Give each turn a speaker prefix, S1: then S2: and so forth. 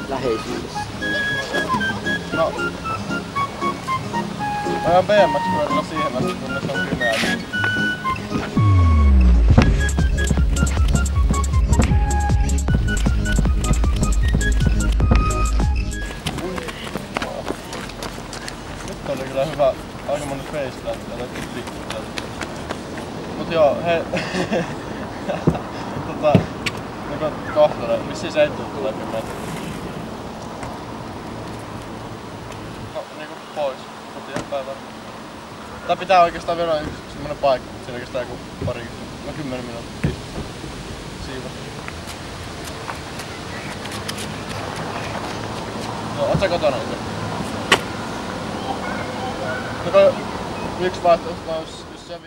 S1: läheisyydessä?
S2: No, ajan BMX-pyörällä siihen asti, kunnes on pimeää. Nyt oli kyllä hyvä, aikamoinen FaceTime, täällä on liikkeellä. Mut joo, hei. Niinku kahtonen, vissiin se ei tuu läpi meitä. No, niinku pois. Kotiin päivänä. Tää pitää oikeastaan vielä yksi semmonen paikka, mutta siinä kestää joku 10 minuuttia. Siivosta. Joo, oot sä kotona itse? No yksi vaihtoehto olisi, jos sä